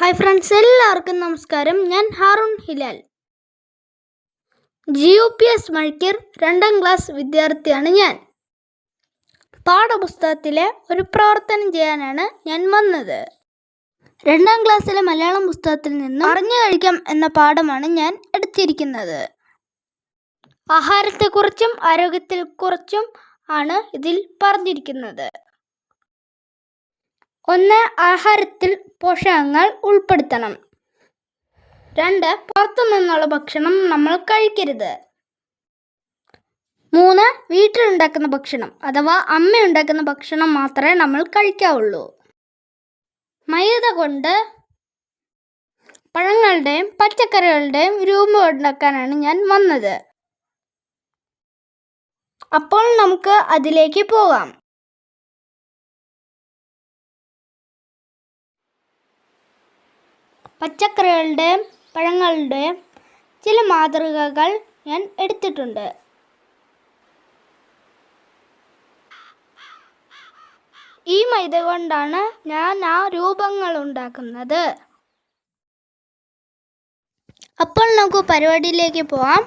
Hi friends, എല്ലാവർക്കും നമസ്കാരം. ഞാൻ ഹാറൂൺ ഹിലാൽ. GUPS മഴയ്ക്കർ 2ാം ക്ലാസ് വിദ്യാർത്ഥിയാണ് ഞാൻ. പാഠപുസ്തകത്തിലെ ഒരു പ്രവർത്തനം ചെയ്യാനാണ് ഞാൻ വന്നത്. 2ാം ക്ലാസ്സിലെ മലയാളം പുസ്തകത്തിൽ നിന്നും അറിഞ്ഞു കഴിക്കാം എന്ന പാഠമാണ് ഞാൻ എടുത്തിരിക്കുന്നത്. ആഹാരത്തെക്കുറിച്ചും ആരോഗ്യത്തെക്കുറിച്ചും ആണ് ഇതിൽ പറഞ്ഞിരിക്കുന്നത്. 1. ആഹാരത്തിൽ പോഷകങ്ങൾ ഉൾപ്പെടുത്തണം. 2. പുറത്തു നിന്നുള്ള ഭക്ഷണം നമ്മൾ കഴിക്കരുത്. 3. വീട്ടിലുണ്ടാക്കുന്ന ഭക്ഷണം അഥവാ അമ്മ ഉണ്ടാക്കുന്ന ഭക്ഷണം മാത്രമേ നമ്മൾ കഴിക്കാവുള്ളൂ. മൈദ കൊണ്ട് പഴങ്ങളുടെയും പച്ചക്കറികളുടെയും രൂപം ഉണ്ടാക്കാനാണ് ഞാൻ വന്നത്. അപ്പോൾ നമുക്ക് അതിലേക്ക് പോകാം. പച്ചക്കറികളുടെയും പഴങ്ങളുടെയും ചില മാതൃകകൾ ഞാൻ എടുത്തിട്ടുണ്ട്. ഈ മൈദ കൊണ്ടാണ് ഞാൻ ആ രൂപങ്ങൾ ഉണ്ടാക്കുന്നത്. അപ്പോൾ നമുക്ക് പരിപാടിയിലേക്ക് പോകാം.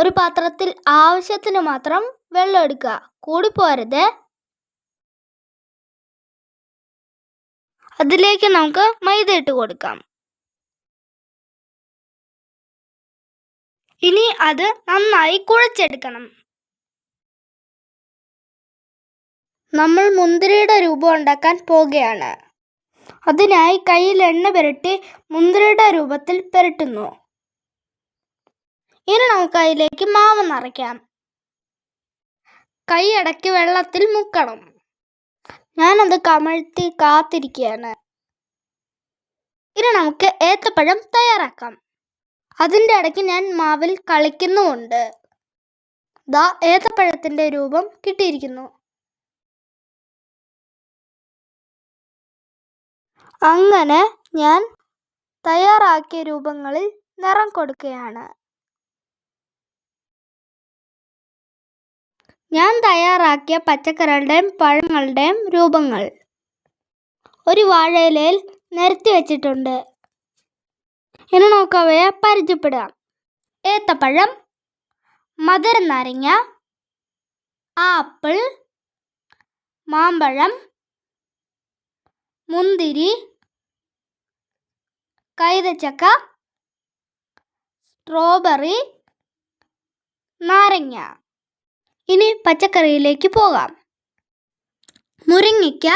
ഒരു പാത്രത്തിൽ ആവശ്യത്തിന് മാത്രം വെള്ളം എടുക്കുക, കൂടിപ്പോരുത്. അതിലേക്ക് നമുക്ക് മൈദ ഇട്ട് കൊടുക്കാം. ഇനി അത് നന്നായി കുഴച്ചെടുക്കണം. നമ്മൾ മുന്തിരിയുടെ രൂപം ഉണ്ടാക്കാൻ പോകുകയാണ്. അതിനായി കയ്യിൽ എണ്ണ പുരട്ടി മുന്തിരിയുടെ രൂപത്തിൽ പുരട്ടുന്നു. ഇനി നമുക്ക് അതിലേക്ക് മാവ് നിറയ്ക്കാം. കൈ അടക്കി വെള്ളത്തിൽ മുക്കണം. ഞാനത് കമഴ്ത്തി കാത്തിരിക്കുകയാണ്. ഇനി നമുക്ക് ഏത്തപ്പഴം തയ്യാറാക്കാം. അതിൻ്റെ ഇടയ്ക്ക് ഞാൻ മാവിൽ കളിക്കുന്നുമുണ്ട്. ദാ ഏത്തപ്പഴത്തിൻ്റെ രൂപം കിട്ടിയിരിക്കുന്നു. അങ്ങനെ ഞാൻ തയ്യാറാക്കിയ രൂപങ്ങളിൽ നിറം കൊടുക്കുകയാണ്. ഞാൻ തയ്യാറാക്കിയ പച്ചക്കറികളുടെയും പഴങ്ങളുടെയും രൂപങ്ങൾ ഒരു വാഴയിലയിൽ നിരത്തി വെച്ചിട്ടുണ്ട്. ഇനി നമുക്ക് അവയെ പരിചയപ്പെടാം. ഏത്തപ്പഴം, മധുര നാരങ്ങ, ആപ്പിൾ, മാമ്പഴം, മുന്തിരി, കൈതച്ചക്ക, സ്ട്രോബെറി, നാരങ്ങ. ഇനി പച്ചക്കറിയിലേക്ക് പോകാം. മുരിങ്ങയ്ക്ക,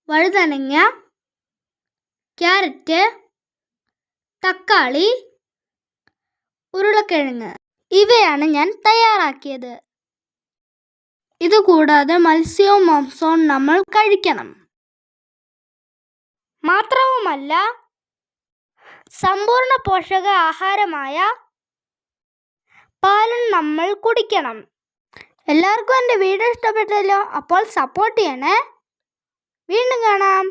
വഴുതനങ്ങ, ക്യാരറ്റ്, തക്കാളി, ഉരുളക്കിഴങ്ങ് ഇവയാണ് ഞാൻ തയ്യാറാക്കിയത്. ഇതുകൂടാതെ മത്സ്യവും മാംസവും നമ്മൾ കഴിക്കണം. മാത്രവുമല്ല, സമ്പൂർണ്ണ പോഷക ആഹാരമായ പാലും നമ്മൾ കുടിക്കണം. എല്ലാവർക്കും എൻ്റെ വീഡിയോ ഇഷ്ടപ്പെട്ടല്ലോ. അപ്പോൾ സപ്പോർട്ട് ചെയ്യണേ. വീണ്ടും കാണാം.